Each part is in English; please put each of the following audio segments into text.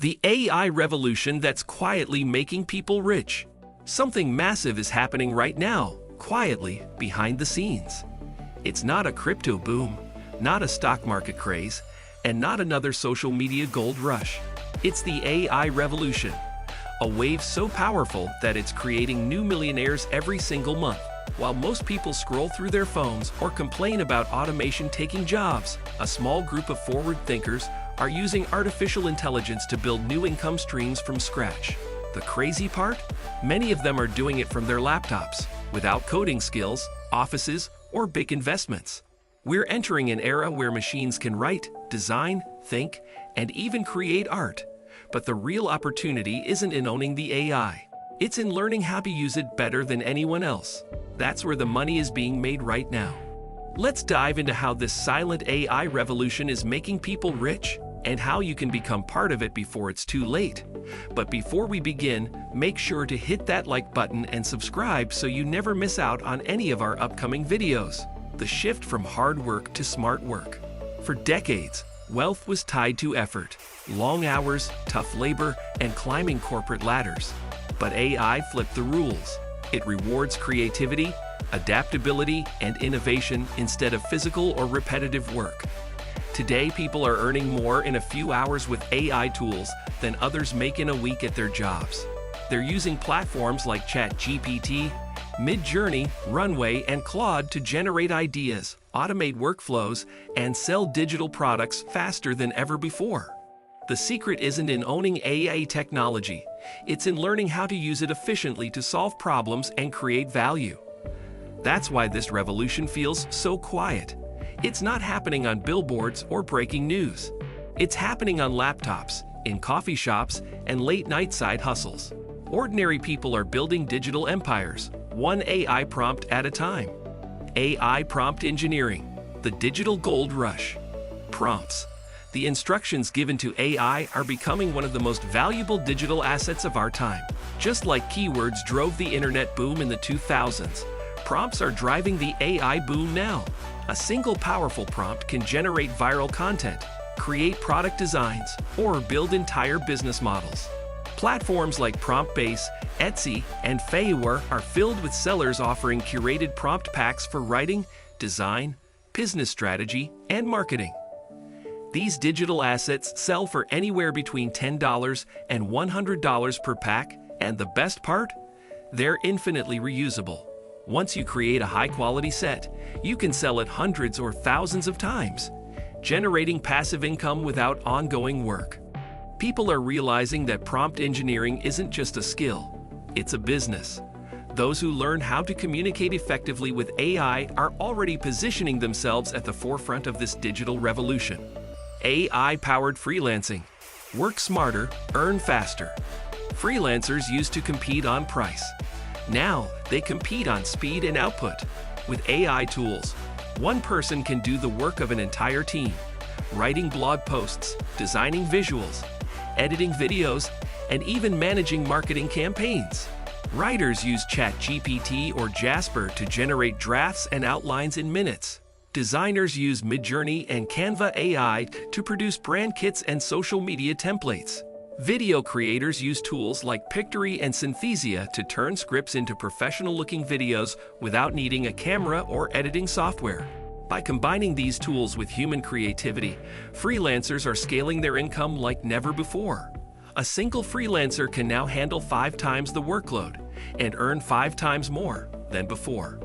The AI revolution that's quietly making people rich. Something massive is happening right now, quietly, behind the scenes. It's not a crypto boom, not a stock market craze, and not another social media gold rush. It's the AI revolution, a wave so powerful that it's creating new millionaires every single month. While most people scroll through their phones or complain about automation taking jobs, a small group of forward thinkers are using artificial intelligence to build new income streams from scratch. The crazy part? Many of them are doing it from their laptops, without coding skills, offices, or big investments. We're entering an era where machines can write, design, think, and even create art. But the real opportunity isn't in owning the AI. It's in learning how to use it better than anyone else. That's where the money is being made right now. Let's dive into how this silent AI revolution is making people rich and how you can become part of it before it's too late. But before we begin, make sure to hit that like button and subscribe so you never miss out on any of our upcoming videos. The shift from hard work to smart work. For decades, wealth was tied to effort, long hours, tough labor, and climbing corporate ladders. But AI flipped the rules. It rewards creativity, adaptability, and innovation instead of physical or repetitive work. Today, people are earning more in a few hours with AI tools than others make in a week at their jobs. They're using platforms like ChatGPT, Midjourney, Runway, and Claude to generate ideas, automate workflows, and sell digital products faster than ever before. The secret isn't in owning AI technology. It's in learning how to use it efficiently to solve problems and create value. That's why this revolution feels so quiet. It's not happening on billboards or breaking news. It's happening on laptops, in coffee shops, and late-night side hustles. Ordinary people are building digital empires, one AI prompt at a time. AI prompt engineering, the digital gold rush. Prompts. The instructions given to AI are becoming one of the most valuable digital assets of our time. Just like keywords drove the internet boom in the 2000s, prompts are driving the AI boom now. A single powerful prompt can generate viral content, create product designs, or build entire business models. Platforms like PromptBase, Etsy, and Fiverr are filled with sellers offering curated prompt packs for writing, design, business strategy, and marketing. These digital assets sell for anywhere between $10 and $100 per pack, and the best part? They're infinitely reusable. Once you create a high-quality set, you can sell it hundreds or thousands of times, generating passive income without ongoing work. People are realizing that prompt engineering isn't just a skill, it's a business. Those who learn how to communicate effectively with AI are already positioning themselves at the forefront of this digital revolution. AI-powered freelancing. Work smarter, earn faster. Freelancers used to compete on price. Now, they compete on speed and output. With AI tools, one person can do the work of an entire team, writing blog posts, designing visuals, editing videos, and even managing marketing campaigns. Writers use ChatGPT or Jasper to generate drafts and outlines in minutes. Designers use Midjourney and Canva AI to produce brand kits and social media templates. Video creators use tools like Pictory and Synthesia to turn scripts into professional-looking videos without needing a camera or editing software. By combining these tools with human creativity, freelancers are scaling their income like never before. A single freelancer can now handle 5 times the workload and earn 5 times more than before.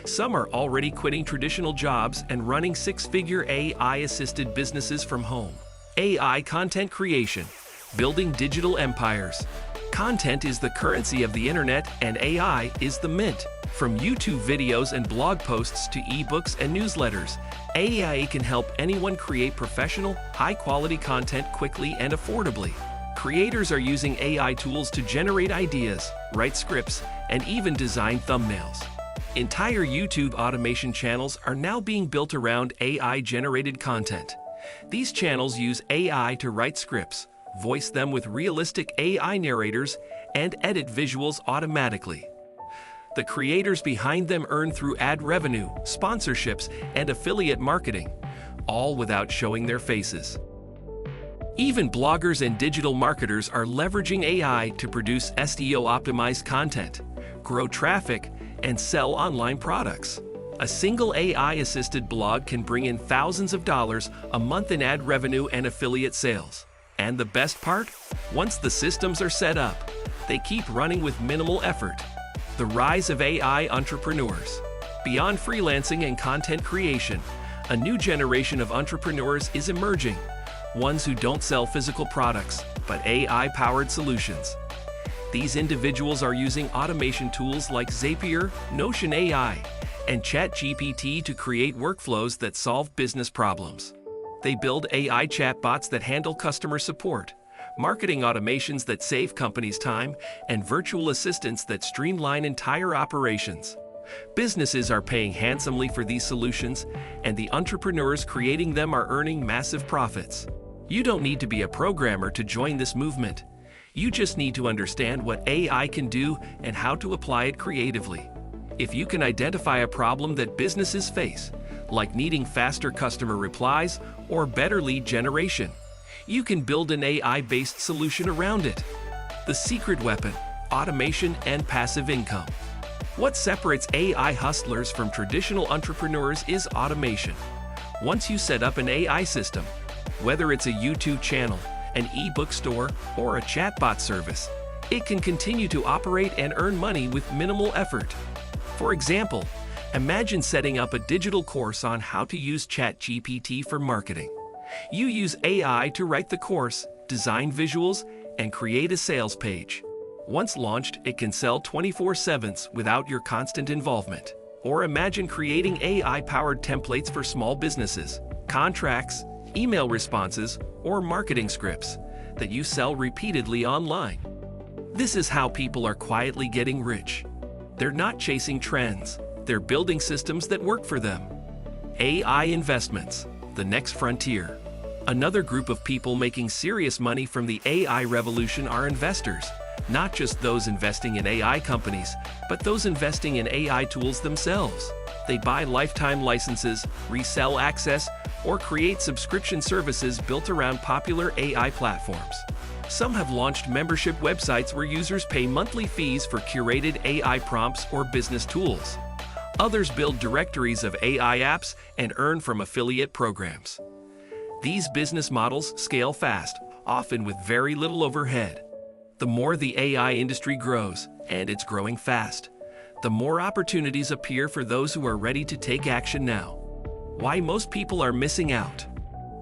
Some are already quitting traditional jobs and running 6-figure AI-assisted businesses from home. AI content creation. Building digital empires. Content is the currency of the internet, and AI is the mint. From YouTube videos and blog posts to ebooks and newsletters, AI can help anyone create professional, high-quality content quickly and affordably. Creators are using AI tools to generate ideas, write scripts, and even design thumbnails. Entire YouTube automation channels are now being built around AI-generated content. These channels use AI to write scripts, voice them with realistic AI narrators, and edit visuals automatically. The creators behind them earn through ad revenue, sponsorships, and affiliate marketing, all without showing their faces. Even bloggers and digital marketers are leveraging AI to produce SEO-optimized content, grow traffic, and sell online products. A single AI-assisted blog can bring in thousands of dollars a month in ad revenue and affiliate sales. And the best part? Once the systems are set up, they keep running with minimal effort. The rise of AI entrepreneurs. Beyond freelancing and content creation, a new generation of entrepreneurs is emerging. Ones who don't sell physical products, but AI-powered solutions. These individuals are using automation tools like Zapier, Notion AI, and ChatGPT to create workflows that solve business problems. They build AI chatbots that handle customer support, marketing automations that save companies time, and virtual assistants that streamline entire operations. Businesses are paying handsomely for these solutions, and the entrepreneurs creating them are earning massive profits. You don't need to be a programmer to join this movement. You just need to understand what AI can do and how to apply it creatively. If you can identify a problem that businesses face, like needing faster customer replies or better lead generation, you can build an AI-based solution around it. The secret weapon: automation and passive income. What separates AI hustlers from traditional entrepreneurs is automation. Once you set up an AI system, whether it's a YouTube channel, an ebook store, or a chatbot service, it can continue to operate and earn money with minimal effort. For example, imagine setting up a digital course on how to use ChatGPT for marketing. You use AI to write the course, design visuals, and create a sales page. Once launched, it can sell 24/7 without your constant involvement. Or imagine creating AI-powered templates for small businesses, contracts, email responses, or marketing scripts that you sell repeatedly online. This is how people are quietly getting rich. They're not chasing trends, they're building systems that work for them. AI investments, the next frontier. Another group of people making serious money from the AI revolution are investors, not just those investing in AI companies, but those investing in AI tools themselves. They buy lifetime licenses, resell access, or create subscription services built around popular AI platforms. Some have launched membership websites where users pay monthly fees for curated AI prompts or business tools. Others build directories of AI apps and earn from affiliate programs. These business models scale fast, often with very little overhead. The more the AI industry grows, and it's growing fast, the more opportunities appear for those who are ready to take action now. Why most people are missing out.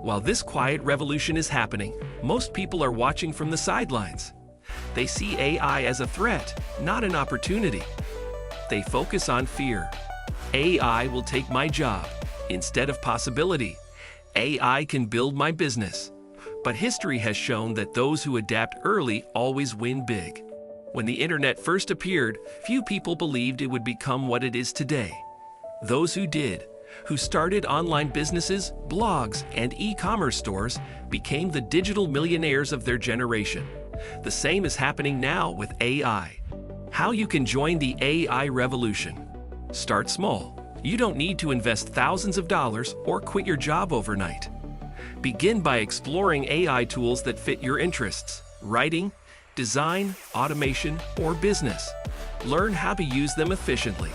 While this quiet revolution is happening, most people are watching from the sidelines. They see AI as a threat, not an opportunity. They focus on fear. AI will take my job, instead of possibility. AI can build my business. But history has shown that those who adapt early always win big. When the internet first appeared, few people believed it would become what it is today. Those who did, who started online businesses, blogs, and e-commerce stores, became the digital millionaires of their generation. The same is happening now with AI. How you can join the AI revolution. Start small. You don't need to invest thousands of dollars or quit your job overnight. Begin by exploring AI tools that fit your interests: writing, design, automation, or business. Learn how to use them efficiently.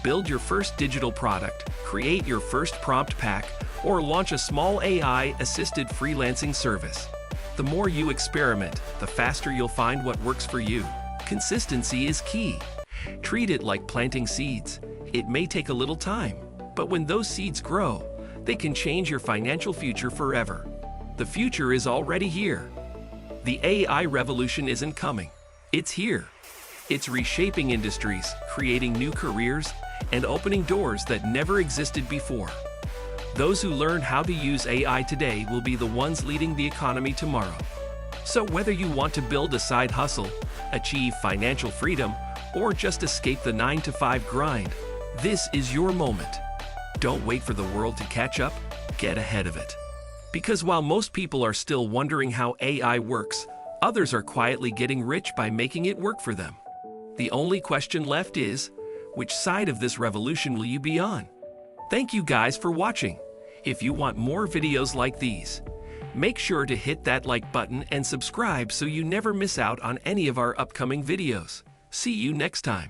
Build your first digital product, create your first prompt pack, or launch a small AI-assisted freelancing service. The more you experiment, the faster you'll find what works for you. Consistency is key. Treat it like planting seeds. It may take a little time, but when those seeds grow, they can change your financial future forever. The future is already here. The AI revolution isn't coming. It's here. It's reshaping industries, creating new careers, and opening doors that never existed before. Those who learn how to use AI today will be the ones leading the economy tomorrow. So whether you want to build a side hustle, achieve financial freedom, or just escape the 9-to-5 grind, this is your moment. Don't wait for the world to catch up, get ahead of it. Because while most people are still wondering how AI works, others are quietly getting rich by making it work for them. The only question left is, which side of this revolution will you be on? Thank you guys for watching. If you want more videos like these, Make sure to hit that like button and subscribe so you never miss out on any of our upcoming videos. See you next time.